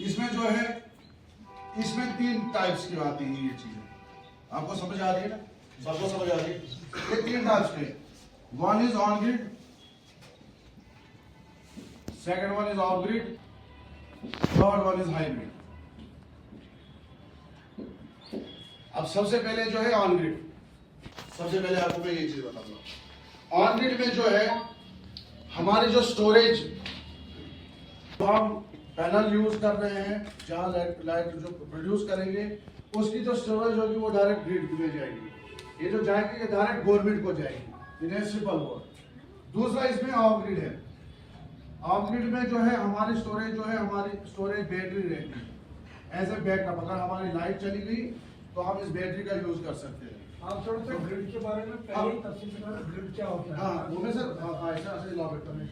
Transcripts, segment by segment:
इसमें जो है, इसमें 3 टाइप्स की आती है ये चीजें। आपको समझ आ रही है ना? सबको समझ आ रही है? ये 3 टाइप्स के, one is on grid, second one is of grid, third one is hybrid. अब सबसे पहले जो है ऑन ग्रिड, सबसे पहले आपको मैं ये चीज बताऊंगा। ऑन ग्रिड में जो है हमारी जो स्टोरेज, तो हम पैनल यूज कर रहे हैं, जहां लाइट जो प्रोड्यूस करेंगे उसकी जो स्टोरेज होगी वो डायरेक्ट ग्रिड में जाएगी। ये जो जाएगी ये डायरेक्ट गवर्नमेंट को जाएगी, म्युनिसिपल बोर्ड। दूसरा इसमें ऑफ ग्रिड है। ऑफ ग्रिड में जो है हमारी स्टोरेज जो है, हमारी स्टोरेज बैटरी रहती है एज ए बैकअप। अगर हमारी लाइट चली गई तो हम इस बैटरी का यूज कर सकते हैं। आप थोड़ा सा ग्रिड के बारे में पहले ही तफसील से बताओ, ग्रिड क्या होता है? हाँ वो मैं सर ऐसा ऐसे इलाबरेट करने।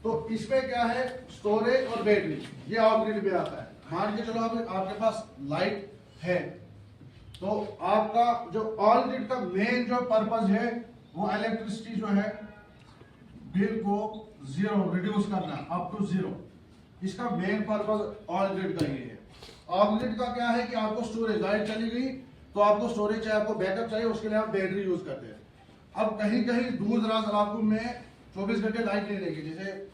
तो इसमें क्या है, स्टोरेज और बैटरी, ये ऑफ ग्रिड में आता है। मान के चलो आपके पास लाइट है, तो आपका जो ऑन ग्रिड का मेन जो पर्पस है वो इलेक्ट्रिसिटी जो है बिल को जीरो रिड्यूस करना, अप टू जीरो। इसका मेन पर्पस ऑन ग्रिड का ये है। ऑफ ग्रिड का क्या है कि आपको स्टोरेज, लाइट चली गई तो आपको स्टोरेज चाहिए, आपको बैकअप चाहिए, उसके लिए आप बैटरी यूज करते हैं। अब कहीं कहीं दूर दराज इलाकों में 24 घंटे लाइट नहीं रहेगी, जैसे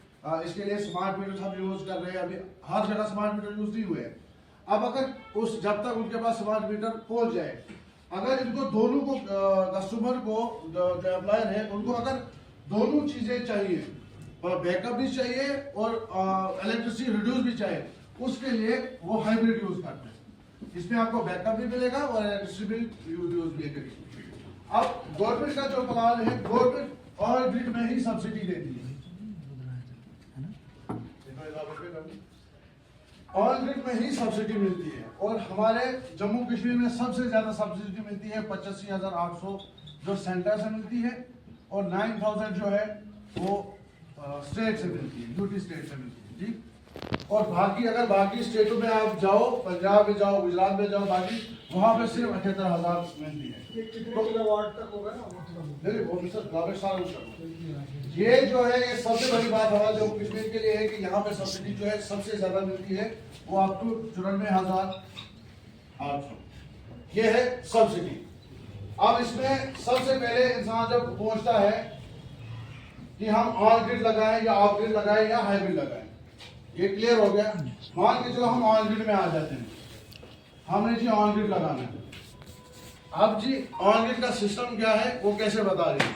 इसके लिए स्मार्ट मीटर हम यूज कर रहे हैं। अभी हर जगह स्मार्ट मीटर यूज नहीं हुए हैं। अब अगर उस जब तक उनके पास स्मार्ट मीटर पहुंच जाए, अगर इनको दोनों को, कस्टमर को, जो एम्प्लॉयर है उनको अगर दोनों चीजें चाहिए, और बैकअप भी चाहिए और इलेक्ट्रिसिटी रिड्यूस भी चाहिए, उसके लिए वो हाइब्रिड यूज करते हैं। इसमें आपको बैकअप भी मिलेगा और इलेक्ट्रिसिटी यूज भी करेगी। अब गवर्नमेंट का जो प्लान है, गवर्नमेंट ऑन ग्रिड में ही सब्सिडी देती है। ऑन ग्रिड में ही सब्सिडी मिलती है, और हमारे जम्मू कश्मीर में सबसे ज्यादा सब्सिडी मिलती है 85,800 जो सेंटर से मिलती है, और 9,000 जो है वो स्टेट से मिलती है, यूटी स्टेट से मिलती है जी। और बाकी अगर बाकी स्टेटों में आप जाओ, पंजाब में जाओ, गुजरात में जाओ, बाकी वहां पे सिर्फ 78,000 मिलती है। ये कितने किलोवाट तक होगा ना? नहीं वो सर सारा ये जो है, ये सबसे बड़ी बात हमारे जम्मू कश्मीर के लिए है कि यहाँ पे सब्सिडी जो है सबसे ज्यादा मिलती है, वो अप टू 94,800 ये है सब्सिडी। अब इसमें सबसे पहले इंसान जब पहुंचता है कि हम ऑन ग्रिड लगाएं या ऑफ ग्रिड लगाएं या हाइब्रिड लगाएं, ये क्लियर हो गया। मान के चलो हम ऑन ग्रिड में आ जाते हैं, हमने जी ऑन ग्रिड लगाना है। अब जी ऑन ग्रिड का सिस्टम क्या है वो कैसे बता रही है।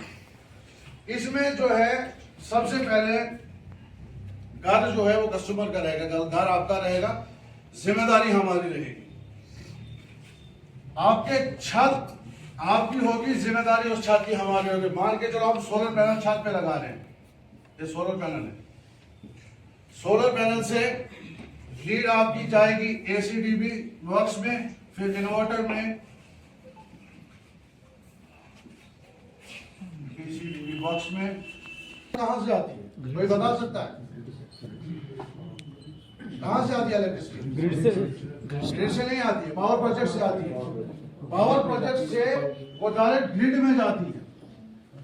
इसमें जो है सबसे पहले घर जो है वो कस्टमर का रहेगा, घर आपका रहेगा, जिम्मेदारी हमारी रहेगी। आपके छत आपकी होगी, जिम्मेदारी उस छत की हमारी होगी। मान के चलो हम सोलर पैनल छत पे लगा रहे हैं, ये सोलर पैनल है। सोलर पैनल से लीड आपकी जाएगी एसीडीबी वर्क्स में, फिर इन्वर्टर में, एसीडीबी वर्क्स में। कहां से आती है कोई बता सकता है? कहां से आती है इलेक्ट्रिसिटी? ग्रिड से नहीं आती है, पावर प्रोजेक्ट से आती है। पावर प्रोजेक्ट से वो डायरेक्ट ग्रिड में जाती है,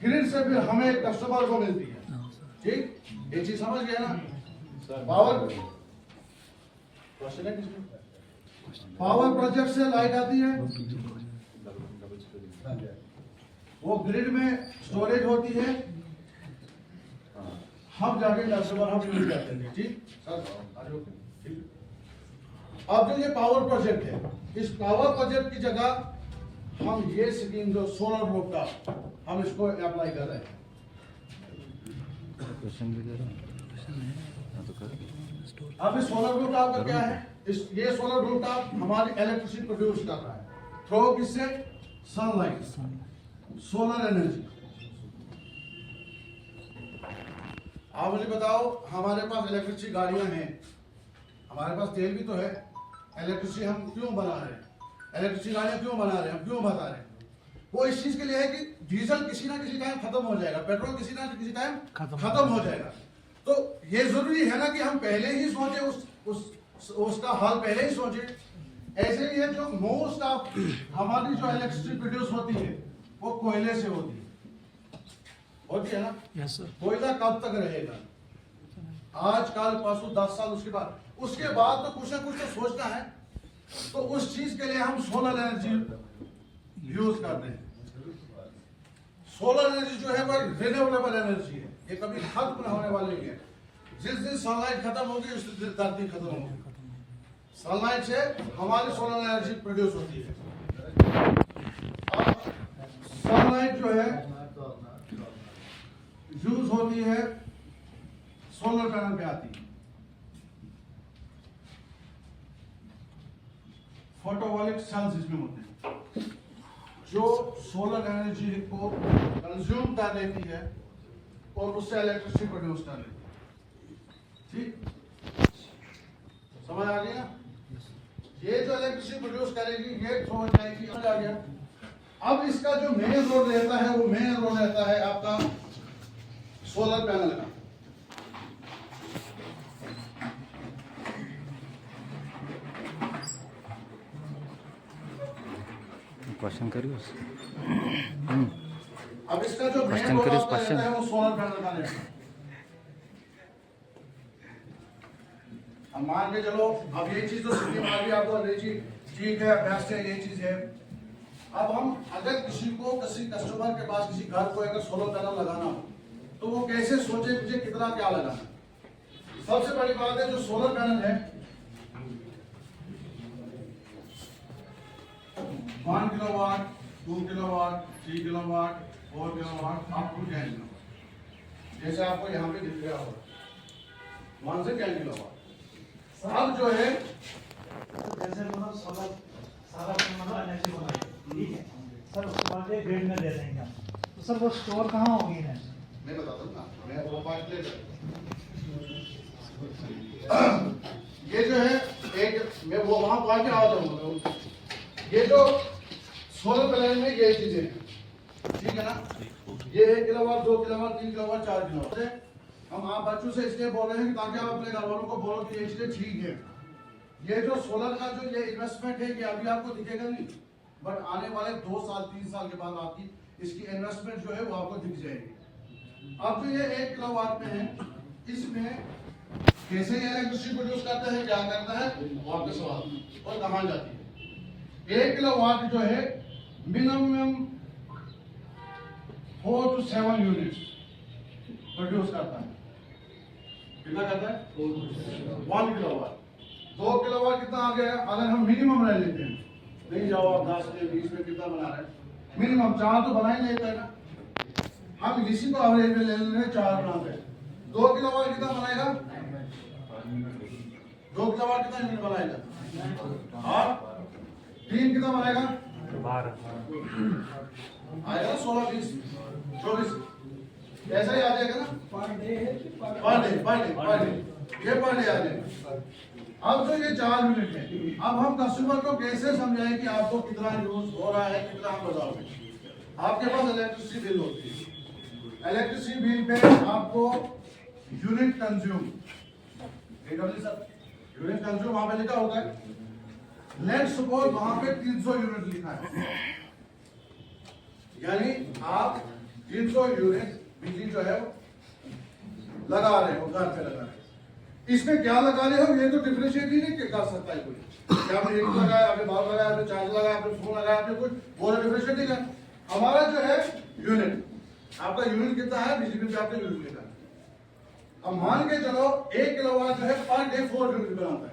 ग्रिड से फिर हमें कस्टमर को मिलती है। ठीक, ये चीज समझ गए ना? पावर प्रोजेक्ट से लाइट आती है, वो ग्रिड में स्टोरेज होती है, हम जाके कस्टमर हम यूज करते हैं। ठीक सर, अब जो ये पावर प्रोजेक्ट है, इस पावर प्रोजेक्ट की जगह हम ये स्कीम जो सोलर रूफटॉप, हम इसको अप्लाई कर रहे हैं। अब इस सोलर रूफटॉप का क्या है, ये सोलर रूफटॉप हमारी इलेक्ट्रिसिटी प्रोड्यूस कर रहा है थ्रू किससे? Sunlight, solar energy. आप मुझे बताओ, हमारे पास इलेक्ट्रिसिटी गाड़ियां हैं, हमारे पास तेल भी तो है, इलेक्ट्रिसिटी हम क्यों बना रहे हैं? इलेक्ट्रिसिटी गाड़ियां क्यों बना रहे हैं? हम क्यों बता रहे हैं? वो इस चीज के लिए है कि डीजल किसी ना किसी टाइम खत्म हो जाएगा, पेट्रोल किसी ना किसी टाइम खत्म हो जाएगा। तो ये जरूरी है ना कि हम पहले ही सोचे, उसका हल पहले ही सोचे। ऐसे ही है जो मोस्ट ऑफ हमारी जो इलेक्ट्रिसिटी प्रोड्यूस होती है वो कोयले से होती है ना? Yes sir. कोयला कब तक रहेगा? कल परसों 10 साल उसके बाद तो कुछ ना कुछ तो सोचना है। तो उस चीज के लिए हम सोलर एनर्जी यूज करते हैं। सोलर एनर्जी जो है वो रिन्यूएबल एनर्जी है, ये कभी खत्म न होने वाली है। जिस दिन सनलाइट खत्म होगी उस दिन धरती खत्म होगी। सनलाइट से हमारी सोलर एनर्जी प्रोड्यूस होती है। अब सनलाइट जो है यूज होती है सोलर पैनल पे आती है। फोटोवोल्टिक सेल्स इसमें होते हैं जो सोलर एनर्जी को कंज्यूम कर लेती है और उससे इलेक्ट्रिसिटी प्रोड्यूस कर लेती है। ठीक, समझ आ गई ना? ये जो इलेक्ट्रिसिटी प्रोड्यूस करेगी ये थ्रो जाएगी। समझ आ गया? अब इसका जो मेन रोल रहता है वो मेन रोल रहता है आपका सोलर पैनल का। क्वेश्चन करिए। अब इसका जो मेन क्वेश्चन रोल करिए, आपका क्वेश्चन। रहता है वो सोलर पैनल का रहता है। अब मान के चलो, अब ये चीज तो सीधी मार भी आपको अंग्रेजी ठीक है, बेस्ट है, ये चीज है। अब हम अगर किसी कस्टमर के पास किसी घर को अगर सोलर पैनल लगाना हो तो वो कैसे सोचे मुझे कितना क्या लगाना। सबसे बड़ी बात है जो सोलर पैनल है 1 kilowatt, 2 kilowatt, 3 kilowatt, 4 kilowatt, up to 10 kilowatt, जैसे आपको यहाँ पे दिख रहा होगा 1 से 10 किलोवाट। अब जो है जैसे मतलब सारा एनर्जी बनाई, ठीक है सर, उसके बाद ये ग्रिड में दे देंगे हम। तो सर वो स्टोर कहाँ होगी एनर्जी? मैं बताता हूँ ना, मैं वो बात ले ये जो है एक मैं वो वहां पहुंच के आ जाऊंगा। ये जो सोलर पैनल में ये चीजें हैं, ठीक है ना? ये 1 किलोवाट, 2 किलोवाट, 3 किलोवाट, 4 किलोवाट। हम आप बच्चों से इसलिए बोल रहे हैं कि ताकि आप अपने घर वालों को बोलो कि ये चीजें ठीक है। ये जो सोलर का जो ये इन्वेस्टमेंट है ये अभी आपको दिखेगा नहीं, बट आने वाले 2 साल 3 साल के बाद आपकी इसकी इन्वेस्टमेंट जो है वो आपको दिख जाएगी। अब जो ये 1 किलोवाट में है, इसमें कैसे ये इलेक्ट्रिसिटी प्रोड्यूस करता है, क्या करता है, वो आपका सवाल और कहाँ जाती है। 1 किलोवाट जो है मिनिमम 4 to 7 यूनिट्स प्रोड्यूस करता है। कितना करता है? 1 किलोवाट। 2 किलोवाट कितना आ गया? अगर हम मिनिमम रह लेते हैं, नहीं जाओ आप 10 में 20 में कितना बना रहे हैं, मिनिमम 4 तो बना ही लेते हैं ना। हम इसी को एवरेज में ले लेते हैं, 4 बनाते हैं। 2 किलोवाट कितना बनाएगा? 2 किलोवाट कितना यूनिट बनाएगा? और 3 कितना बनाएगा? 12 आएगा 16, 20, 24, ऐसा ही आ जाएगा ना? पर डे है कि पर डे ये पर डे आ जाएगा। अब जो ये 4 यूनिट है, अब हम कस्टमर को कैसे समझाएं कि आपको कितना यूज हो रहा है, कितना हम बताओगे। आपके पास इलेक्ट्रिसिटी बिल होती है, इलेक्ट्रिसिटी बिल पे आपको यूनिट कंज्यूम, यूनिट कंज्यूम वहां पे लिखा होता है। लेट सपोज वहां पे 300 यूनिट लिखा है, यानी आप 300 यूनिट बिजली जो है लगा रहे हो, घर पे लगा रहे हो। इसमें क्या लगा रहे हो ये तो डिफरेंशिएट ही नहीं कर सकता है कोई। क्या आपने एक लगाया, आपने बल्ब लगाया, आपने चार्ज लगाया, आपने फोन लगाया, आपने कुछ वो डिफरेंशिएट नहीं कर। हमारा जो है यूनिट, आपका यूनिट कितना है बिजली बिल पे आपने यूनिट लिखा है। अब मान के चलो 1 किलोवाट जो है पर डे 4 यूनिट बनाता है।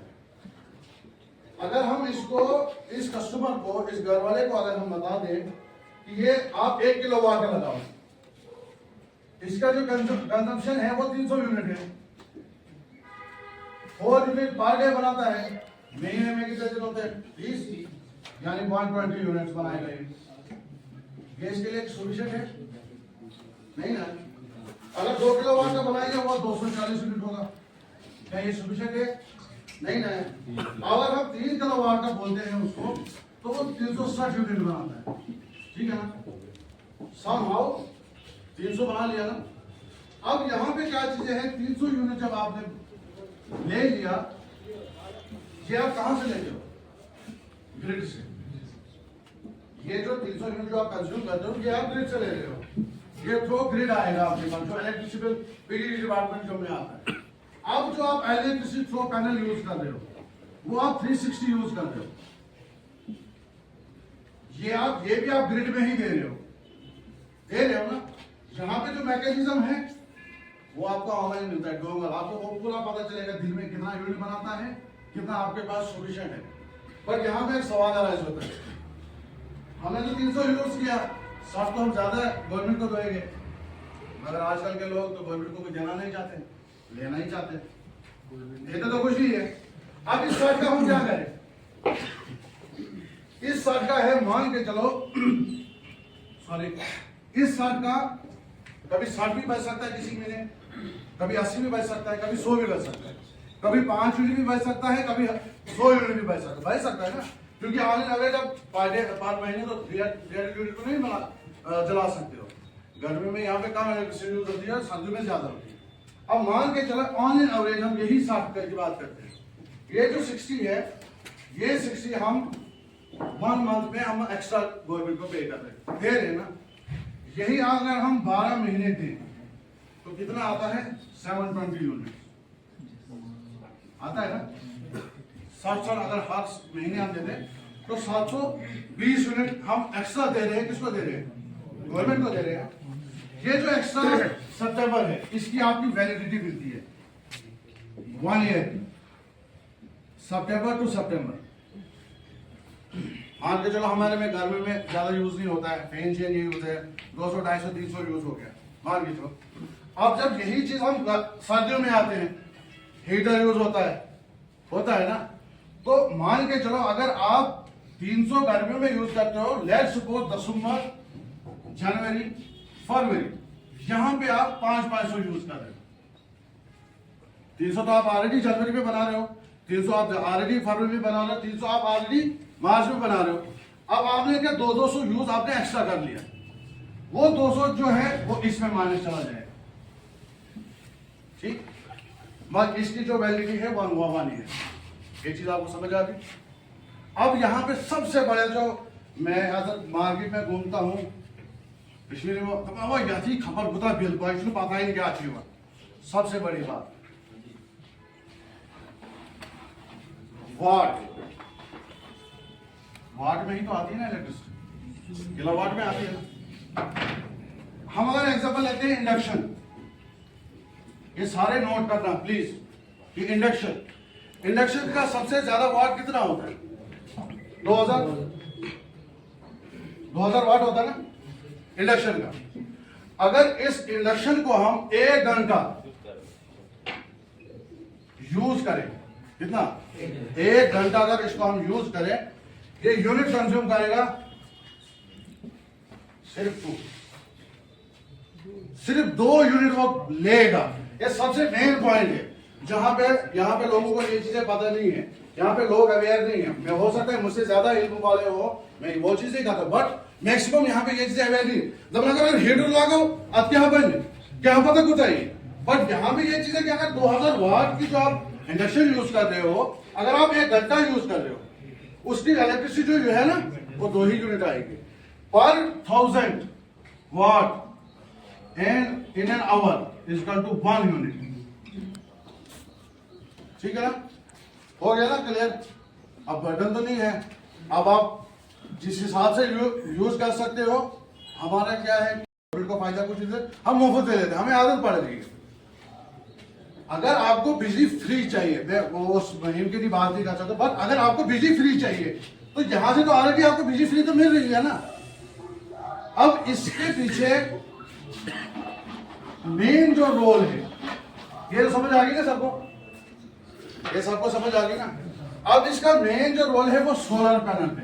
अगर हम इसको इस कस्टमर को, इस घर वाले को अगर हम बता दें कि ये आप 1 किलोवाट का लगाओ, इसका जो कंजम्पशन है वो 300 यूनिट है, 4 यूनिट पर डे बनाता है, महीने में कितने दिन होते हैं? 20, यानी 120 यूनिट्स बनाए गए। ये इसके लिए सॉल्यूशन है नहीं ना? अगर 2 किलोवाट का बनाएंगे वो 240 यूनिट होगा, क्या ये सॉल्यूशन है नहीं ना? अगर हम 3 किलोवाट का बोलते हैं उसको तो वो 360 यूनिट बनाता है, ठीक है ना? समहाउ 300 बना लिया ना। अब यहाँ पे क्या चीजें हैं? 300 यूनिट जब आपने ले लिया, ये आप कहां से लेते हो? ग्रिड से। ये जो 300 यूनिट जो आप कंज्यूम करते हो ये आप ग्रिड से ले रहे हो। ये थ्रू ग्रिड आएगा आपके पास, जो इलेक्ट्रिसिटी बिजली डिपार्टमेंट जो में आता है। अब जो आप इलेक्ट्रिसिटी थ्रो पैनल यूज कर रहे हो वो आप 360 यूज कर रहे हो। ये भी आप ग्रिड में ही दे रहे हो ना। यहाँ पे जो मैकेनिज्म है वो आपको ऑनलाइन मिलता है, डोंगल आपको वो पूरा पता चलेगा दिन में कितना यूनिट बनाता है, कितना आपके पास सॉल्यूशन है। पर यहाँ पे एक सवाल अराइज होता है, हमने तो 300 यूज किया, 60 तो हम ज्यादा गवर्नमेंट को देंगे, मगर आजकल के लोग तो गवर्नमेंट को देना नहीं चाहते, लेना ही चाहते, देते तो कुछ नहीं है। अब इस साइड का हम क्या करें? इस साइड का है, मान के चलो सॉरी, इस साइड का कभी 60 भी बच सकता है किसी महीने, कभी 80 भी बच सकता है, कभी 100 भी बच सकता है, कभी 5 यूनिट भी बच सकता है, कभी 100 यूनिट भी बच सकता है ना, क्योंकि ऑन एन एवरेज आप पर महीने तो 300 यूनिट को नहीं जला सकते हो। गर्मी में यहाँ पे कम इलेक्ट्रिसिटी यूज होती है और सर्दी में ज्यादा होती है। अब मान के चलो ऑन एन एवरेज हम यही 60 की बात करते हैं, ये जो 60 है, ये 60 हम 1 मंथ में हम एक्स्ट्रा गवर्नमेंट को पे कर दे रहे हैं ना। यही अगर हम 12 महीने दें तो कितना आता है? 720 यूनिट आता है ना। 700 अगर हर महीने हम देते तो 720 यूनिट हम एक्स्ट्रा दे रहे हैं। किसको दे रहे हैं? गवर्नमेंट को दे रहे हैं। ये जो एक्स्ट्रा सितंबर है, इसकी आपकी वैलिडिटी मिलती है 1 ईयर, सितंबर टू सितंबर। मान के चलो हमारे में गर्मी में ज्यादा यूज नहीं होता है, फैन चेंज यूज है, 200 250 300 यूज हो गया, मान के चलो। अब जब यही चीज हम सर्दियों में आते हैं, हीटर यूज होता है ना, तो मान के चलो अगर आप 300 गर्मियों में यूज करते हो, लेट्स सपोज दिसंबर, जनवरी, फरवरी, यहां पे आप 500 यूज कर रहे हो। 300 तो आप ऑलरेडी जनवरी में बना रहे हो, 300 आप ऑलरेडी फरवरी में बना रहे हो, 300 आप ऑलरेडी मार्च में बना रहे हो। अब आपने क्या 200 यूज आपने एक्स्ट्रा कर लिया, वो 200 जो है वो इसमें माइनस चला जाएगा, ठीक। बस इसकी जो वैलिडिटी है वो अनवा नहीं है। ये चीज आपको समझ आ गई। अब यहाँ पे सबसे बड़े जो मैं अगर मार्केट में घूमता हूँ कश्मीर में, वो यही खबर बुता बिल पता ही नहीं क्या अच्छी हुआ। सबसे बड़ी बात वाट में ही तो आती है ना इलेक्ट्रिसिटी, किलोवाट में आती है ना। हम अगर एग्जांपल लेते हैं इंडक्शन, ये सारे नोट करना प्लीज कि इंडक्शन का सबसे ज्यादा वाट कितना होता है? 2000 वाट होता है ना इंडक्शन का। अगर इस इंडक्शन को हम 1 घंटा यूज करें, कितना? 1 घंटा अगर इसको हम यूज करें, ये यूनिट कंज्यूम करेगा सिर्फ 2 यूनिट वो लेगा। ये सबसे मेन पॉइंट है जहां पे यहाँ पे लोगों को ये चीजें पता नहीं है, यहाँ पे लोग अवेयर नहीं है। मैं हो सकता है मुझसे ज्यादा इल्म वाले हो, मैं वो चीजें ही कहता हूँ, बट मैक्सिमम यहाँ पे ये चीजें अवेयर नहीं। जब अगर हीटर लगाओ अब क्या बन क्या पता कुछ है, बट यहाँ पे ये चीजें क्या, अगर 2000 वाट की जो आप इंडक्शन यूज कर रहे हो, अगर आप 1 घंटा यूज कर रहे हो, उसकी इलेक्ट्रिसिटी जो है ना वो 2 ही यूनिट आएगी पर 1000 watt and in an hour is equal to 1 unit. ठीक है ना, हो गया ना क्लियर? अब बर्डन तो नहीं है। अब आप जिस हिसाब से यूज कर सकते हो। हमारा क्या है, को फायदा कुछ नहीं, हम मुफ्त दे देते हैं, हमें आदत पड़ रही है। अगर आपको बिजली फ्री चाहिए, मैं उस मुहिम की बात नहीं कर सकता, बट अगर आपको बिजली फ्री चाहिए तो यहां से तो ऑलरेडी आपको बिजली फ्री तो मिल रही है ना। अब इसके पीछे मेन जो रोल है, ये तो समझ आ गई ना सबको? ये सबको समझ आ गई ना? अब इसका मेन जो रोल है वो सोलर पैनल पे।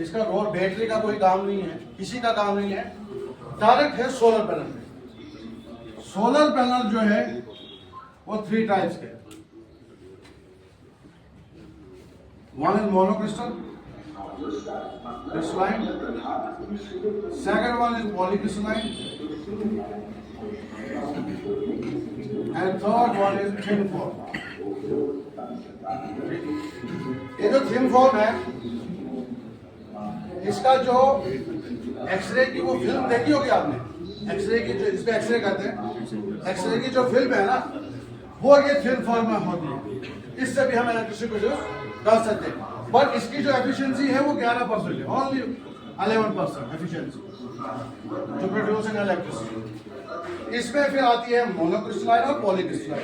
इसका रोल बैटरी का कोई काम नहीं है, किसी का काम नहीं है, डायरेक्ट है सोलर पैनल पे। सोलर पैनल जो है वो 3 टाइप्स के, one is monocrystal crystalline, second one is polycrystalline and third one is thin form. ये जो थिन फॉर्म है, इसका जो एक्सरे की वो फिल्म देखी होगी आपने, एक्सरे की जो इसमें एक्सरे कहते हैं, एक्सरे की जो फिल्म है ना वो ये थिन फॉर्म में होती है, इससे भी हम इलेक्ट्रिसिटी प्रोड्यूस कर सकते हैं। बट इसकी जो एफिशिएंसी है वो 11% है, only 11% efficiency to produce an electricity. इसमें फिर आती है मोनोक्रिस्टलाइन और पॉलीक्रिस्टलाइन।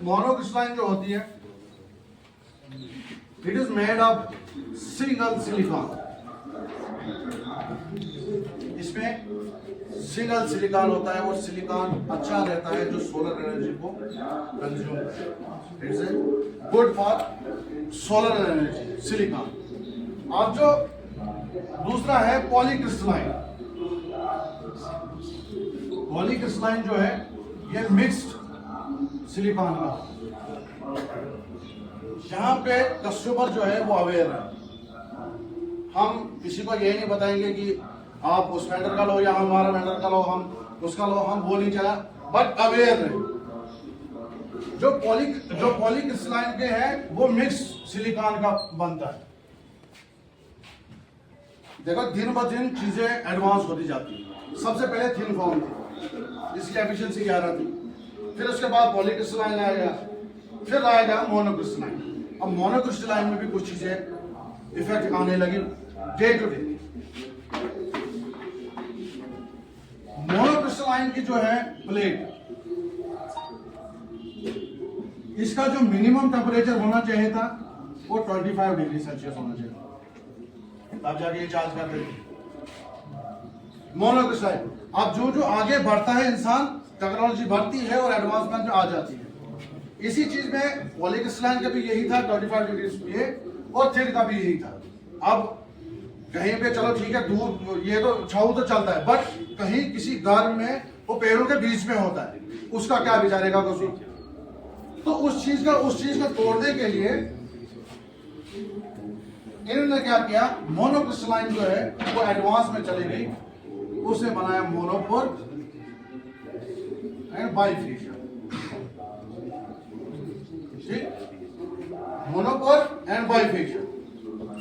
मोनोक्रिस्टलाइन जो होती है it is made of single silicon. इसमें सिंगल सिलिकॉन होता है, वो सिलिकॉन अच्छा रहता है जो सोलर एनर्जी को कंज्यूम करे। It's good for solar energy silicon. अब जो दूसरा है पॉलीक्रिस्टलाइन। पॉलीक्रिस्टलाइन जो है ये मिक्स्ड सिलिकॉन का। यहाँ पे कस्टमर जो है वो अवेयर है। हम किसी को ये नहीं बताएंगे कि आप उस वेंडर का लो या हमारा वेंडर का लो, हम उसका लो, हम वो नहीं चाहे, बट अवेयर है। जो पॉलीक्रिस्टलाइन के हैं वो मिक्स सिलिकॉन का बनता है। देखो दिन ब दिन चीजें एडवांस होती जाती है। सबसे पहले थिन फॉर्म थी, इसकी एफिशिएंसी 11 थी, फिर उसके बाद पॉलीक्रिस्टलाइन आएगा, फिर आएगा मोनोक्रिस्टलाइन। अब मोनोक्रिस्टलाइन में भी कुछ चीजें इफेक्ट आने लगी डे टू डे। मोनोक्रिस्टलाइन की जो है प्लेट, इसका जो मिनिमम टेम्परेचर होना चाहिए था वो 25 डिग्री सेल्सियस होना चाहिए, तब जाके ये चार्ज करते थे मोनोक्रिस्टलाइन। अब जो जो आगे बढ़ता है इंसान, टेक्नोलॉजी बढ़ती है और एडवांसमेंट में आ जाती है। इसी चीज में पॉलीक्रिस्टलाइन का भी यही था 25 डिग्री पे, और थिन का भी यही था। अब कहीं पे चलो ठीक है, दूर ये तो छाऊ तो चलता है, बट कहीं किसी घर में वो पेड़ों के बीच में होता है, उसका क्या बिचारेगा कसूर। तो उस चीज को तोड़ने के लिए इन्होंने क्या किया, मोनोक्रिस्टलाइन जो है वो एडवांस में चली गई, उसने बनाया मोनोपोर एंड बाइफेशियल। मोनोपोर एंड बाइफेशियल।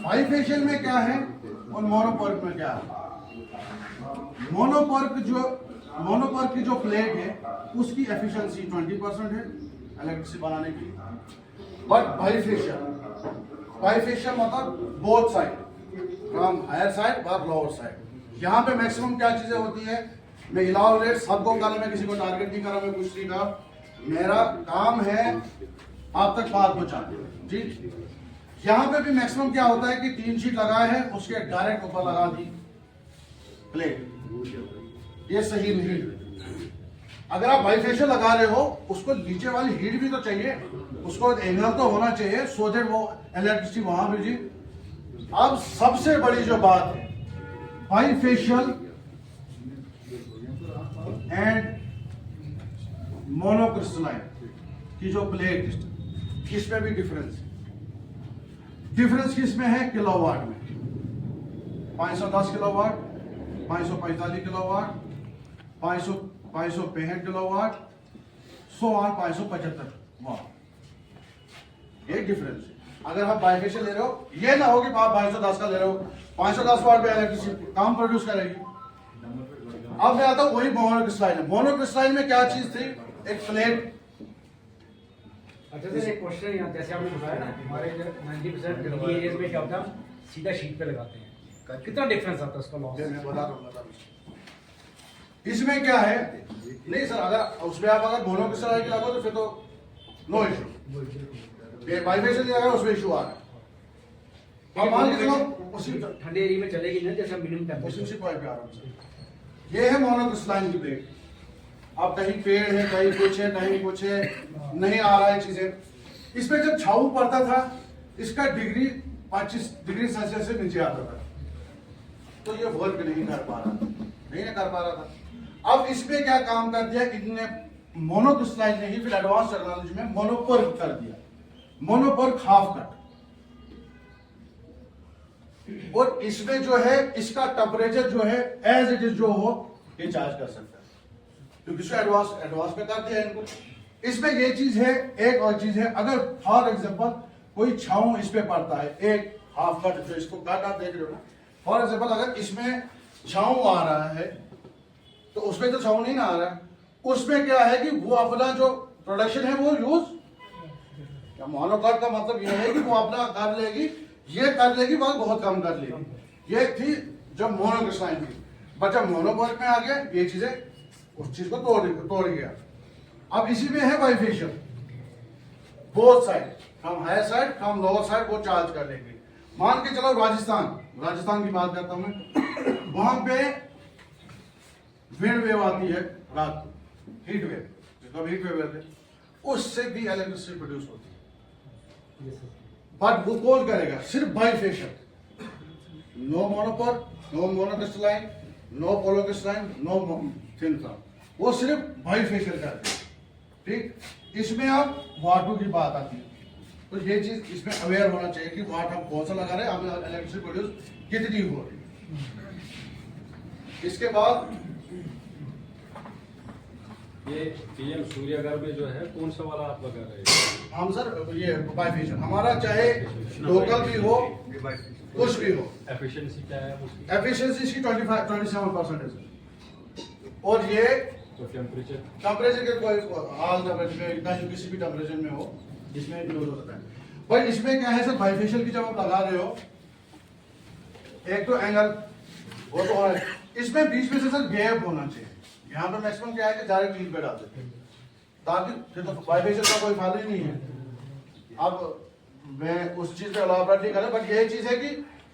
बाइफेशियल में क्या है और मोनोपोर में क्या है? मोनोपोर की जो प्लेट है उसकी एफिशिएंसी 20% है इलेक्ट्रिसिटी बनाने की, बट बाइफेशियल मतलब both side, from higher side और लोअर साइड। यहाँ पे मैक्सिमम क्या चीजें होती है, मैं इलाबोरेट सबको करने में किसी को टारगेट नहीं कर रहा, मैं कुछ नहीं कहा, मेरा काम है आप तक बात पहुंचाने। ठीक, यहाँ पे भी मैक्सिमम क्या होता है कि 3 शीट लगाए हैं, उसके डायरेक्ट ऊपर लगा दी प्लेट, ये सही नहीं। अगर आप बाइफेशियल लगा रहे हो, उसको नीचे वाली हीट भी तो चाहिए, उसको एंगल तो होना चाहिए, सो दैट वो इलेक्ट्रिसिटी वहां भेजी। अब सबसे बड़ी जो बात है, बाइफेशियल एंड मोनोक्रिस्टलाइन की जो प्लेट, इसमें भी डिफरेंस है। डिफरेंस किसमें है? किलोवाट में। 510 किलोवाट, 545 किलोवाट, 565 किलोवाट, 575 वाट। एक डिफरेंस है। अगर आप बाइफेशियल ले रहे हो, ये ना हो कि आप 510 का ले रहे हो, 510 वाट पे इलेक्ट्रिसिटी काम प्रोड्यूस करेगी। अब मैं आता हूं वही मोनोक्रिस्टलाइन है। मोनोक्रिस्टलाइन में क्या चीज थी? एक प्लेट। अच्छा सर, एक क्वेश्चन यहाँ, जैसे आपने बताया ना, हमारे 90% दिल्ली एरिया में क्या होता है, सीधा शीट पे लगाते हैं, कितना डिफरेंस आता है उसका लॉस? मैं बता रहा हूं। इसमें क्या है, नहीं सर, अगर उसमें आप अगर मोनोक्रिस्टलाइन की लगाओ तो फिर तो नो इशू। ये बाइफेशियल अगर उसमें इशू आ रहा है, अब मान के चलो उसी ठंडे एरिया में चलेगी ना, जैसे मिनिमम टेम्परेचर। उसी पॉइंट पे आ रहा हूं सर। ये है मोनोक्रिस्टलाइन की प्लेट। अब कहीं पेड़ है, कहीं कुछ है, कहीं कुछ है, नहीं आ रहा है चीजें। इसमें जब छाऊ पड़ता था, इसका डिग्री 25 डिग्री सेल्सियस से नीचे आता था, तो ये वर्क नहीं कर पा रहा था। अब इसमें क्या काम कर दिया, इन्होंने मोनोक्रिस्टलाइन नहीं, फिर एडवांस टेक्नोलॉजी में मोनोपोर कर दिया, मोनोपोर हाफ कट। और इसमें जो है इसका टेम्परेचर जो है एज इट इज जो हो ये चार्ज कर सकता है, क्योंकि इसको एडवांस पे कर दिया इनको। इसमें ये चीज है। एक और चीज है, अगर फॉर एग्जांपल कोई छाऊं इस पे पड़ता है, एक हाफ कट जो इसको कट आप देख रहे हो ना, फॉर एग्जाम्पल अगर इसमें छाँव आ रहा है तो उसमें तो छाँव नहीं ना आ रहा है, उसमें क्या है कि वो अपना जो प्रोडक्शन है वो यूज, मोनोकट का मतलब ये है कि वो अपना कर लेगी, ये कर लेगी वह बहुत कम कर लेगी। ये थी जब मोनोक्रिस्टलाइन थी, बट जब मोनोकट में आ गया ये चीजें उस चीज को तोड़ गया। अब इसी में है bifacial, both side, from higher side from lower side वो चार्ज कर लेंगे। मान के चलो राजस्थान की बात करता हूं मैं, वहां पे विंड वेव आती है रात को, हीट वेव, जिसको हीट वेव कहते हैं, उससे भी इलेक्ट्रिसिटी प्रोड्यूस होती है। बट वो कौन करेगा? सिर्फ bifacial, no monopole, no monocrystalline, no polycrystalline, no thin film, वो सिर्फ बाइफेशियल करते हैं। ठीक, इसमें अब वाटू की बात आती है, तो ये चीज इसमें अवेयर होना चाहिए कि वाट हम कौन सा लगा रहे हैं, हमें इलेक्ट्रिसिटी प्रोड्यूस कितनी हो रही है। इसके बाद ये पीएम सूर्यघर में जो है कौन सा वाला आप लगा रहे हैं? हम सर ये बाइफेशियल हमारा चाहे लोकल भी हो कुछ भी हो, एफिशिएंसी क्या है उसकी? एफिशिएंसी इसकी 27% है। और ये तो टेम्परेचर टेम्परेचर के कोई ऑल टेम्परेचर में कहीं किसी भी टेम्परेचर में हो इसमें यूज होता है। पर इसमें क्या है सर, बाइफेशियल की जब आप लगा रहे हो, एक तो एंगल वो तो है, इसमें बीच में से सर गैप होना चाहिए। यहाँ पे मैक्सिमम क्या है कि डायरेक्ट लीड पे डाल देते हैं, ताकि फिर तो बाइफेशियल का कोई फायदा ही नहीं है। अब मैं उस चीज पे अलाबरेट नहीं करें, बट यही चीज है कि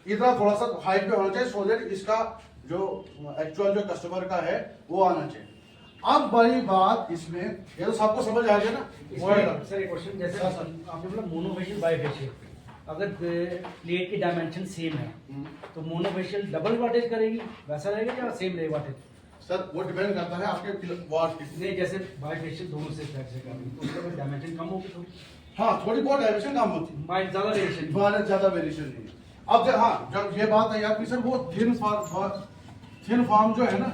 इतना थोड़ा सा हाइट पे होना चाहिए, सो दैट इसका जो एक्चुअल जो कस्टमर का है वो आना चाहिए। अब बड़ी बात इसमें, ये तो सबको समझ आ गया ना, सर एक क्वेश्चन, जैसे आपने बोला मोनोफेशियल बाइफेशियल, अगर प्लेट की डायमेंशन सेम है तो मोनोफेशियल डबल वाटेज करेगी, वैसा रहेगा या सेम रहेगा वाटेज? सर वो डिपेंड करता है आपके वाट की। नहीं, जैसे बाइफेशियल दोनों से फ्लैट से करेंगे तो उसका डायमेंशन कम होगी थोड़ी, हाँ थोड़ी बहुत डायमेंशन कम होती है, माइट ज्यादा वेरिएशन, ज्यादा वेरिएशन नहीं है। अब जब हाँ जब ये बात है आपकी सर, वो थिन फॉर्म जो है ना,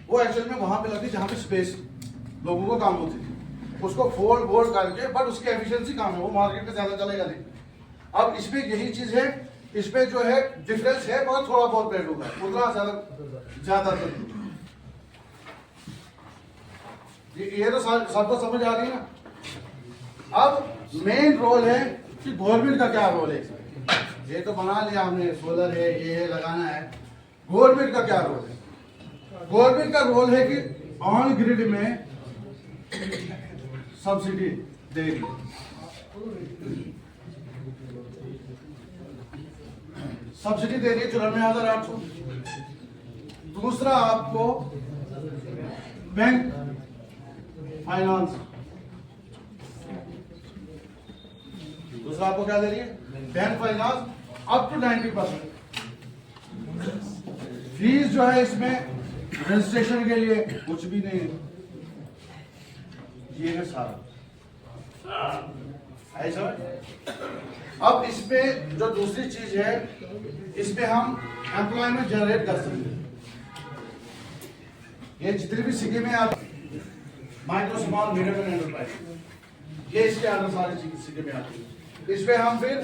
वो एक्चुअल में वहां पे लगती है जहाँ पे स्पेस लोगों को काम होती थी, उसको फोल्ड करके, बट उसकी एफिशिएंसी कम है, वो मार्केट में ज्यादा चलेगा नहीं। अब इसमें यही चीज है, इसमें जो है डिफरेंस है, मगर थोड़ा बहुत रेट होगा, उतना ज्यादा तो नहीं। ये तो सबको समझ आ रही है ना। अब मेन रोल है कि गवर्नमेंट का क्या रोल है। ये तो बना लिया हमने, सोलर है, ये है, लगाना है, गवर्नमेंट का क्या रोल है? गवर्नमेंट का रोल है कि ऑन ग्रिड में सब्सिडी देगी, सब्सिडी दे रही है 94,800। दूसरा आपको बैंक फाइनेंस, दूसरा आपको क्या दे रही है? Bank finance up to 90%। Fees जो है इसमें रजिस्ट्रेशन के लिए कुछ भी नहीं है, ये है सारा ऐसा। अब इसमें जो दूसरी चीज है, इसमें हम एम्प्लॉयमेंट जनरेट कर सकते हैं। ये जितनी भी स्कीमें आप माइक्रो स्मॉल मीडियम एंटरप्राइज, ये इसके अंदर सारी स्कीमें आती है, इसमें हम फिर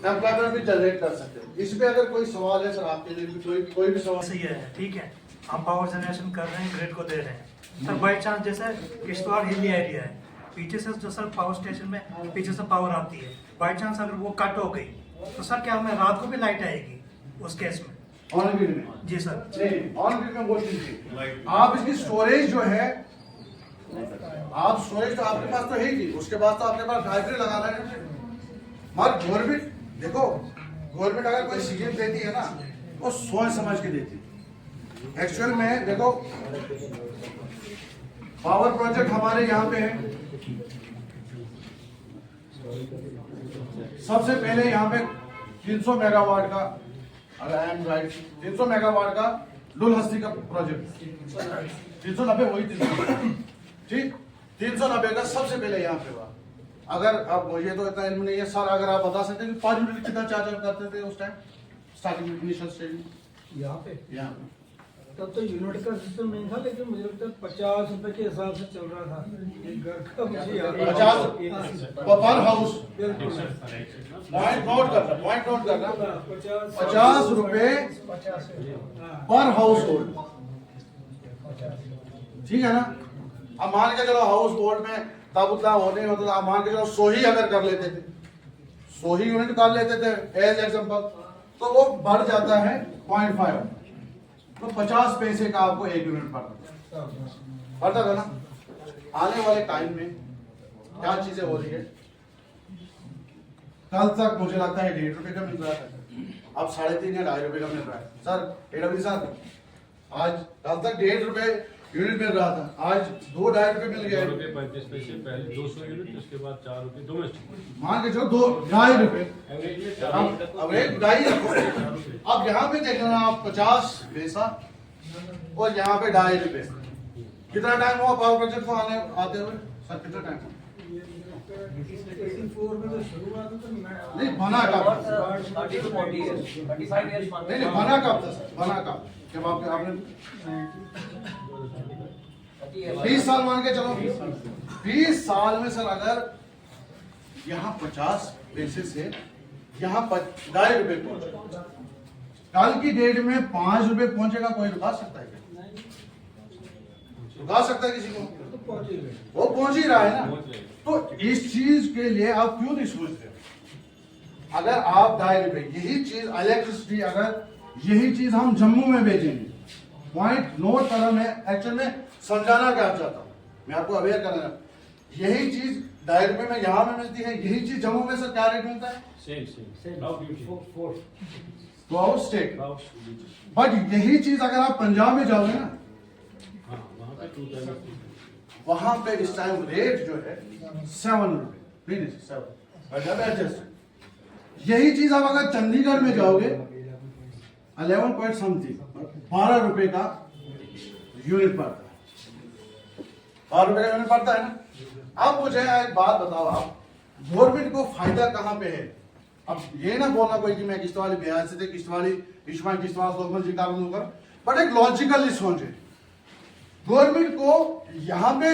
एम्प्लॉयमेंट भी जनरेट कर सकते हैं। इसमें अगर कोई सवाल है सर आपके लिए भी, कोई भी सवाल। सही है, ठीक है, हम पावर जनरेशन कर रहे हैं, ग्रिड को दे रहे हैं सर। बाई चांस जैसे किश्तवाड़ हिली एरिया है, पीछे से जो सर पावर स्टेशन में पीछे से पावर आती है, बाई चांस अगर वो कट हो गई तो सर क्या हमें रात को भी लाइट आएगी उस केस में? ऑन ग्रिड में? जी सर। नहीं, ऑन ग्रिड में वो चीज थी, आप इसकी स्टोरेज जो है, आप स्टोरेज तो आपके पास तो है ही, उसके बाद तो आपके पास हाइब्रिड लगा रहे हैं। मगर गवर्नमेंट देखो, गवर्नमेंट अगर कोई स्कीम देती है ना, वो सोच समझ के देती है। एक्चुअल में देखो, पावर प्रोजेक्ट हमारे यहाँ पे है, सबसे पहले यहाँ पे 300 मेगावाट का, अगर आई एम राइट, 300 मेगावाट का डुलहस्ती का प्रोजेक्ट, 390 वही 300, ठीक, 390 का सबसे पहले यहाँ पे हुआ। अगर अब ये तो इतना इल्म नहीं है सर, अगर आप बता सकते हैं कि 5 मिनट कितना चार्ज करते थे उस टाइम स्टार्टिंग इनिशियल स्टेज में? यहाँ पे यहाँ पे तब तो यूनिट का सिस्टम नहीं था, लेकिन मुझे लगता है 50 रुपए के हिसाब से चल रहा था एक घर का। मुझे याद है। 50 पर हाउस। बिल्कुल। पॉइंट नोट करना 50 50 रुपए पर हाउस होल्ड, ठीक है ना। अब मान के चलो हाउस होल्ड में तब उतना होने होता था, मान के चलो 100 ही अगर कर लेते थे, 100 ही यूनिट कर लेते थे एज एग्जांपल, तो वो बढ़ जाता है 0.5, तो 50 पैसे का आपको एक यूनिट पड़ता था ना। आने वाले टाइम में क्या चीजें हो रही है, कल तक मुझे लगता है 1.5 रुपए का मिल रहा है, अब 3.5 या 2.5 रुपए का मिल रहा है। सर एडब्ल्यू सर, आज कल तक 1.5 रुपए यूनिट मिल रहा था, आज 2-2.5 रुपए मिल गया। 2 रुपये 35 पैसे पहले 200 यूनिट, उसके बाद 4 रुपये डोमेस्टिक। मान के चलो 2-2.5 रुपए, एवरेज में अब एक 2.5 रखो। अब यहाँ पे देख लेना आप 50 पैसा और यहाँ पे 2.5 रुपए। कितना टाइम हुआ पावर प्रोजेक्ट को आते हुए सर, कितना टाइम हुआ? 84 में तो शुरुआत तो नहीं बना कब? 30 to 40 years, 35 years. नहीं बना कब था सर, बना कब? जब आपने 20 साल मान के चलो, 20 साल में सर अगर यहाँ 50 पैसे से यहाँ 2.5 रुपए पहुंचे, कल की डेट में 5 रुपए पहुंचेगा, कोई रुका सकता है क्या? रुका सकता है किसी को? पहुंच ही गए। वो पहुंच ही रहा है ना। पहुंच गए। तो इस चीज के लिए आप क्यों नहीं सोच रहे? अगर आप 2.5 रुपए यही चीज इलेक्ट्रिसिटी, अगर यही चीज हम जम्मू में बेचेंगे, पॉइंट नोट करना, मैं एक्चुअल में समझाना क्या चाहता हूँ, मैं आपको अवेयर करना, यही चीज 2.5 रुपए में यहाँ में मिलती है, यही चीज जम्मू में सर क्या रेट मिलता है? सेम राउट ड्यूटी तो out state. Route duty. But यही चीज अगर आप पंजाब में जाओगे ना, हाँ वहाँ पे 2 टाइम वहां पे इस टाइम रेट जो है 7 रुपए, 7 एडजस्ट। यही चीज आप अगर चंडीगढ़ में जाओगे 11 पॉइंट समथिंग, 12 रुपए का यूनिट पड़ता है, 12 रुपए का यूनिट पड़ता है ना। अब मुझे एक बात बताओ, आप गवर्नमेंट को फायदा कहां पे है? अब ये ना बोलना कोई कि मैं किस्त वाली बिहार से थे, किस्त वाली इश्मा, किस्त वाला लोकल जी का दूंगा, बट एक लॉजिकली सोचे, गवर्नमेंट को यहाँ पे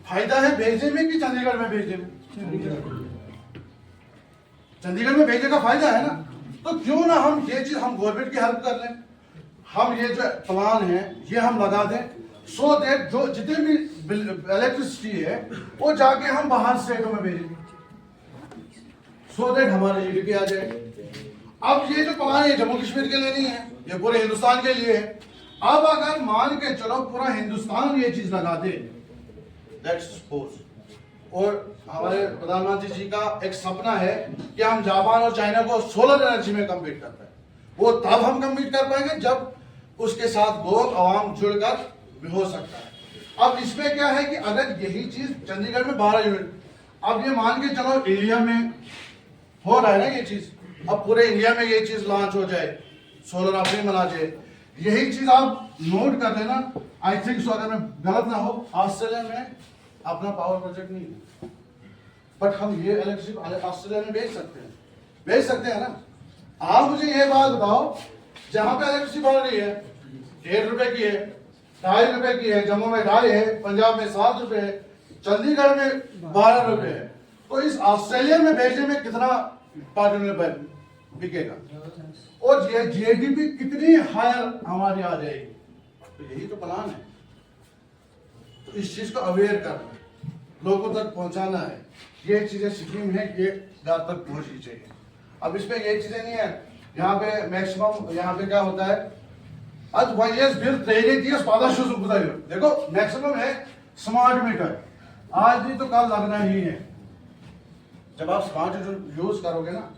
फायदा है भेजने में कि चंडीगढ़ में भेजने में? चंडीगढ़ में भेजने का फायदा है ना। तो क्यों ना हम ये चीज हम गवर्नमेंट की हेल्प कर लें, हम ये जो प्लान है ये हम लगा दें, सो दैट जो जितने भी इलेक्ट्रिसिटी है वो जाके हम बाहर स्टेटों में भेजेंगे, सो दैट हमारे जीडीपी आ जाए। अब ये जो प्लान है जम्मू कश्मीर के लिए नहीं है, ये पूरे हिंदुस्तान के लिए है। अब अगर मान के चलो पूरा हिंदुस्तान ये चीज लगा दे, लेट्स सपोज, और हमारे प्रधानमंत्री जी का एक सपना है कि हम जापान और चाइना को सोलर एनर्जी में कम्पीट कर पाए, वो तब हम कम्पीट कर पाएंगे जब उसके साथ लोग आवाम जुड़कर भी हो सकता है। अब इसमें क्या है कि अगर यही चीज चंडीगढ़ में 12 यूनिट, अब ये मान के चलो इंडिया में हो रहा है ना ये चीज, अब पूरे इंडिया में ये चीज लॉन्च हो जाए, सोलर अपनी बना जाए, यही चीज आप नोट कर लेना। आई थिंक सो, अगर मैं गलत ना हो, ऑस्ट्रेलिया में अपना पावर प्रोजेक्ट नहीं है, बट हम ये इलेक्ट्रिसिटी ऑस्ट्रेलिया में बेच सकते हैं ना। आप मुझे ये बात बताओ, जहां पे इलेक्ट्रिसिटी बढ़ रही है 1.5 रुपए की है, 2.5 रुपए की है, जम्मू में 2.5 है, पंजाब में 7 रुपए है, चंडीगढ़ में 12 रुपए है, तो इस ऑस्ट्रेलिया में भेजने में कितना पार्टनर बिकेगा और ये जीडीपी कितनी हायर हमारी आ जाएगी? तो यही तो प्लान है। तो इस चीज को अवेयर करना, लोगों तक पहुंचाना है, ये चीजें स्कीम है, ये घर तक पहुंचनी चाहिए। अब इसमें ये चीजें नहीं है, यहाँ पे मैक्सिमम यहाँ पे क्या होता है, आज वाइएस बिल 3 देखो मैक्सिमम है स्मार्ट मीटर, आज नहीं तो कल लगना ही है। जब आप स्मार्ट मीटर यूज करोगे ना,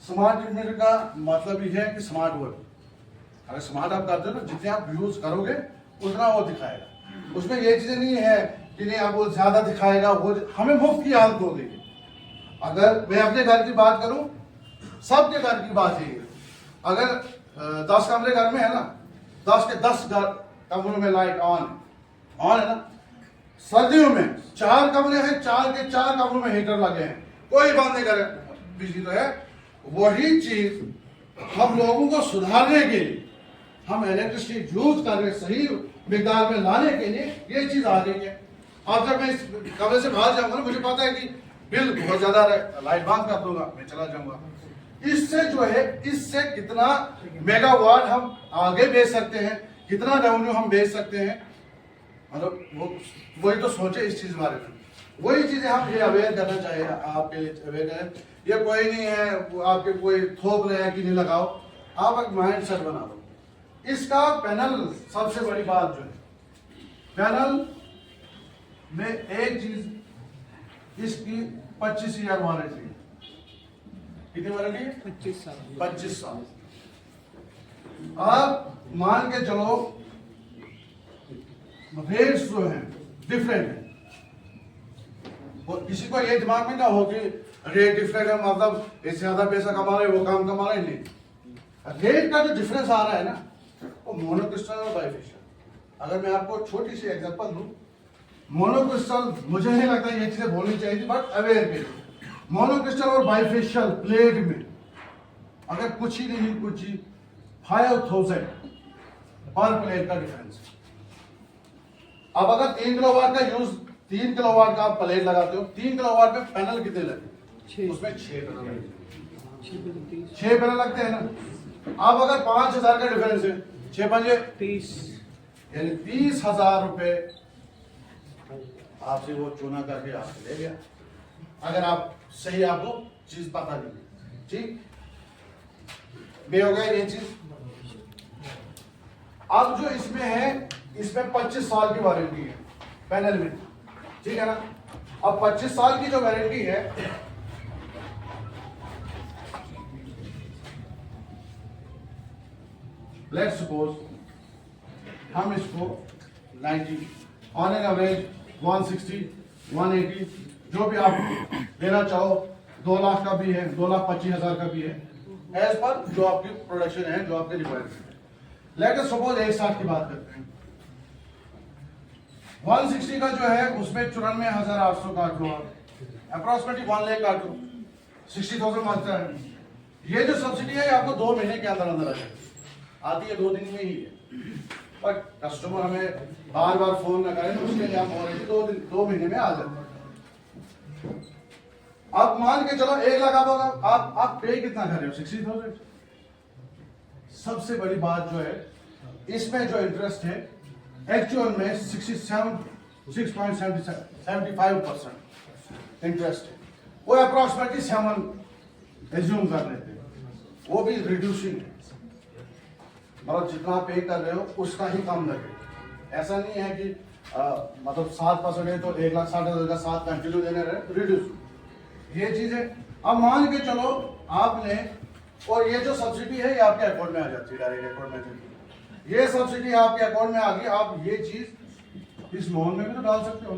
स्मार्ट मीटर का मतलब ये है कि स्मार्ट वर्ड, अगर स्मार्ट आप करते हो ना, जितने आप यूज करोगे उतना वो दिखाएगा। उसमें ये चीजें नहीं है कि नहीं आप वो ज्यादा दिखाएगा, वो हमें मुफ्त की हालत हो गई। अगर मैं अपने घर की बात करूं, सबके घर की बात है, अगर 10 कमरे घर में है ना, 10 के 10 कमरों में लाइट ऑन है ना, सर्दियों में 4 कमरे हैं, 4 के 4 कमरों में हीटर लगे हैं, कोई बंद नहीं करे, बिजली तो है। वही चीज हम लोगों को सुधारने के लिए हम इलेक्ट्रिसिटी यूज कर रहे हैं सही मिकदार में लाने के लिए, ये चीज आ गई है। अब जब मैं इस कमरे से बाहर जाऊंगा ना, मुझे पता है कि बिल बहुत ज्यादा है, लाइट बंद कर दूंगा, मैं चला जाऊंगा। इससे जो है, इससे कितना मेगावाट हम आगे बेच सकते हैं, कितना रेवेन्यू हम बेच सकते हैं, मतलब वही तो सोचे इस चीज के बारे में। वही चीजें हम ये अवेयर करना चाहिए, आपके लिए अवेयर करें। ये कोई नहीं है वो आपके कोई थोप रहे हैं कि नहीं लगाओ, आप एक माइंड सेट बना लो। इसका पैनल, सबसे बड़ी बात जो है पैनल में एक चीज, इसकी 25 ईयर वारंटी है। कितनी वारंटी है? 25 साल। आप मान के चलो रेट्स जो हैं डिफरेंट है, और किसी को ये दिमाग में ना हो कि रेट डिफरेंट है मतलब इससे ज्यादा पैसा कमा रहे वो काम कमा रहे, नहीं। रेट का जो डिफरेंस आ रहा है ना, वो मोनोक्रिस्टल और बाइफेशियल। अगर मैं आपको छोटी सी एग्जांपल दूं, मोनोक्रिस्टल मुझे नहीं लगता ये चीजें बोलनी चाहिए थी, बट अवेयर के मोनोक्रिस्टल और बाइफेशियल प्लेट में अगर कुछ ही नहीं, कुछ ही 5000 पर प्लेट का डिफरेंस। अब अगर 3 किलोवाट का यूज, 3 किलोवाट का आप प्लेट लगाते हो, 3 किलोवाट में पैनल कितने लगे? उसमें 6 पैनल लगते, 6 पैनल लगते हैं ना। अब अगर 5000 का डिफरेंस है, 6 पंजे 30, यानी 30,000 रुपए आपसे वो चुना करके आपसे ले गया, अगर आप सही आपको चीज पता नहीं। ठीक बे हो गया ये चीज। अब जो इसमें है, इसमें 25 साल की वारंटी है पैनल में, ठीक है ना। अब 25 साल की जो वारंटी है, लेट्स सपोज हम इसको 90 ऑन एन एवरेज 160, 180 जो भी आप लेना चाहो, 2 लाख का भी है, 2,25,000 का भी है, एज पर जो आपकी प्रोडक्शन है, जो आपके रिक्वायरमेंट है। लेट अस सपोज 160 की बात करते हैं। 160 का जो है उसमें 94,800 काट लो आप, अप्रोक्सीमेटली 1 लाख काट लो, 60,000 मांगता है। ये जो सब्सिडी है आपको 2 महीने के अंदर अंदर आ जाएगी, आती है 2 दिन में ही है, पर कस्टमर हमें बार बार फोन न करें तो उसके लिए हम ऑलरेडी 2 महीने में आ जाते हैं। आप मान के चलो 1 लाख आप पे कितना कर रहे हो? 60,000। सबसे बड़ी बात जो है इसमें जो इंटरेस्ट है एक्चुअल में 6.75% इंटरेस्ट है, वो अप्रोक्सीमेटली 7 एज्यूम कर लेते हैं, वो भी रिड्यूसिंग है, मतलब जितना पे कर रहे हो उसका ही कम लगे। ऐसा नहीं है कि मतलब 7% है तो 1,60,000 का 7 कंटिन्यू देने रहे, रिड्यूस ये चीज है। अब मान के चलो आपने, और ये जो सब्सिडी है ये आपके अकाउंट में आ जाती है, डायरेक्ट अकाउंट में जाती है। ये सब्सिडी आपके अकाउंट में आ गई, आप ये चीज इस लोन में भी तो डाल सकते हो,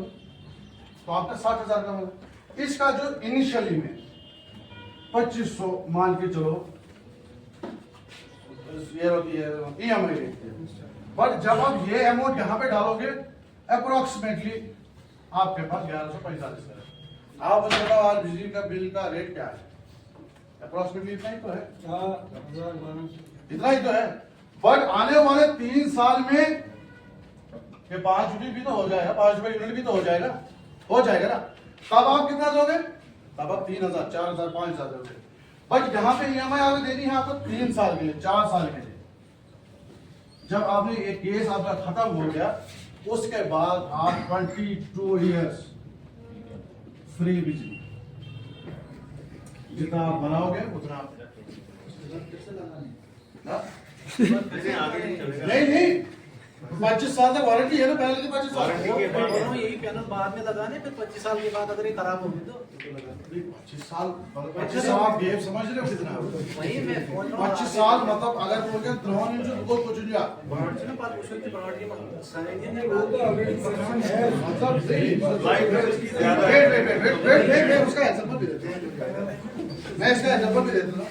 तो आपका 60,000 का मतलब। इसका जो इनिशियली में 2500 मान के चलो ये होती है EMI देखते हैं, बट जब आप ये अमाउंट यहाँ पे डालोगे अप्रोक्सीमेटली आपके पास 1145 है। आप मुझे बताओ आज बिजली का बिल का रेट क्या है? अप्रोक्सीमेटली इतना ही तो है, इतना ही तो है। बट आने वाले 3 साल में ये 5 यूनिट भी तो हो जाएगा, 5 रुपए यूनिट भी तो हो जाएगा ना। तब आप कितना दोगे? तब आप 3,000, 4,000, 5,000 दोगे। बट यहाँ पे EMI आगे देनी है आपको 3 साल के लिए, 4 साल के लिए। जब आपने एक केस आपका खत्म हो गया, उसके बाद आप 22 ईयर्स फ्री बिजली, जितना आप बनाओगे उतना आप नहीं 25 साल तक वारंटी है ना, पहले की 25 साल यही पैनल बाद में लगाने, फिर 25 साल के बाद अगर ये खराब होगी तो 25 साल आप गेम समझ रहे हो कितना? वही मैं 25 साल मतलब अगर बोल के ड्रोन जो को कुछ नहीं आ ना बात पूछ रही थी बराड़ी में सारे वो तो ऑलरेडी प्रोडक्शन है, मतलब वेट उसका एग्जांपल भी देते हैं, मैं इसका एग्जांपल भी देता हूं।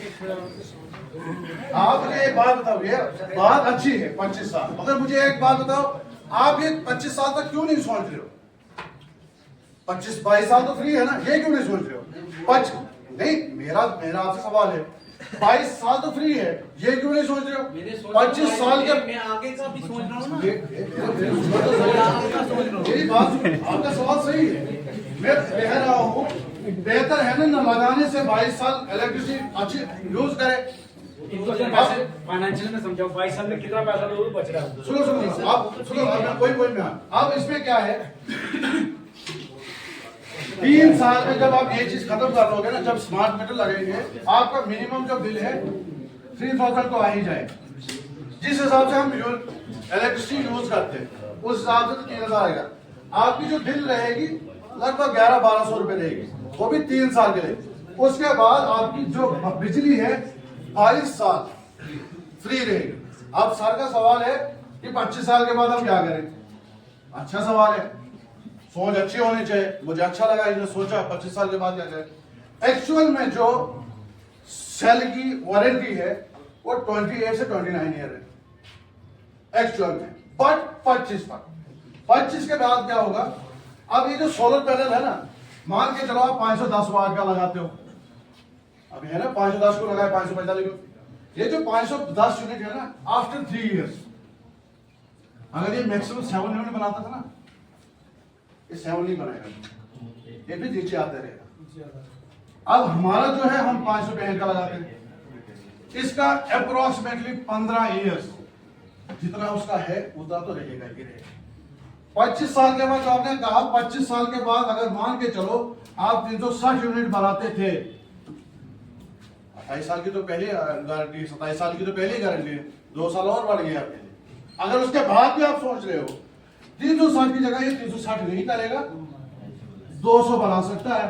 आप मुझे एक बात बताओ, ये बात अच्छी है 25 साल, मगर मुझे एक बात बताओ, आप ये 25 साल तक क्यों नहीं सोच रहे हो? 25-22 साल तो फ्री है ना, ये क्यों नहीं सोच रहे हो? नहीं, मेरा आपसे सवाल है, 22 साल तो फ्री है, ये क्यों नहीं सोच रहे मेरे हो? 25 साल के मैं आगे का भी सोच रहा हूँ ना। मेरी बात सुनो, आपका सवाल सही है, मैं कह रहा हूँ बेहतर है ना न लगाने से 22 साल इलेक्ट्रिसिटी अच्छी यूज करे। इनको जब पैसे फाइनेंशियल में समझाओ 22 साल में कितना पैसा लोगों को बच रहा है। सुनो आप सुनो, कोई में अब इसमें क्या है, 3 साल में जब आप ये चीज खत्म कर लोगे ना, जब स्मार्ट मीटर लगेंगे आपका मिनिमम जो बिल है 3000 तो आ ही जाएगा। जिस हिसाब से हम इलेक्ट्रिसिटी यूज करते हैं उस हिसाब से तो 3000 आएगा। आपकी जो बिल रहेगी लगभग 1100-1200 रुपए रहेगी, वो भी 3 साल के लिए। उसके बाद आपकी जो बिजली है 22 साल फ्री रहेगी। अब सर का सवाल है कि 25 साल के बाद हम क्या करें? अच्छा सवाल है, सोच अच्छी होनी चाहिए, मुझे अच्छा लगा इन्होंने सोचा 25 साल के बाद क्या करें। एक्चुअल में जो सेल की वारंटी है वो 28 से 29 ईयर है एक्चुअल में, बट 25 के बाद क्या होगा? अब ये जो सोलर पैनल है ना, मान के चलो आप 510 वाट का लगाते हो, अभी है ना 510 को लगाए 545 को, ये जो 510 यूनिट है ना, आफ्टर 3 इयर्स अगर ये मैक्सिमम 7 यूनिट बनाता था ना, ये 7 नहीं बनाएगा, ये भी नीचे आते रहेगा। अब हमारा जो है हम 565 का लगाते हैं, इसका अप्रोक्सीमेटली 15 इयर्स जितना उसका है उतना तो रहेगा ही रहेगा। 25 साल के बाद जो आपने कहा, 25 साल के बाद अगर मान के चलो आप 360 यूनिट बनाते थे, 28 साल की तो पहले गारंटी, 27 साल की तो पहले गारंटी है, 2 साल और बढ़ गया आपके लिए। अगर उसके बाद भी आप सोच रहे हो 360 की जगह ये 360 नहीं करेगा, 200 बना सकता है,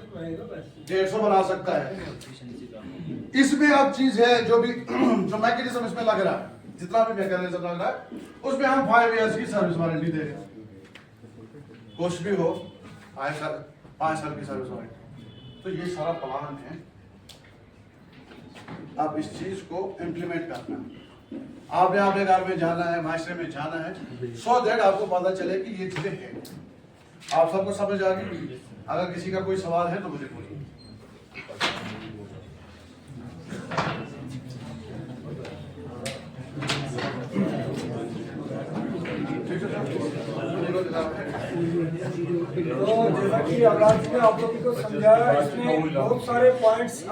150 बना सकता है। इसमें अब चीज है जो भी जो मैकेनिज्म इसमें लग रहा है, जितना भी मैकेनिज्म लग रहा है उसमें हम 5 इयर्स की सर्विस वारंटी दे रहे हैं, कुछ भी हो 5 साल की सर्विस वारंटी। तो ये सारा प्लान है, अब इस चीज को इम्प्लीमेंट करना है। आपने अपने घर में जाना है, माशरे में जाना है, सो दैट आपको पता चले कि ये चीजें हैं। आप सबको समझ आ गई? अगर किसी का कोई सवाल है तो मुझे पूछिए। तो जैसा कि आकाश ने आप लोगों को समझाया, इसमें बहुत सारे पॉइंट्स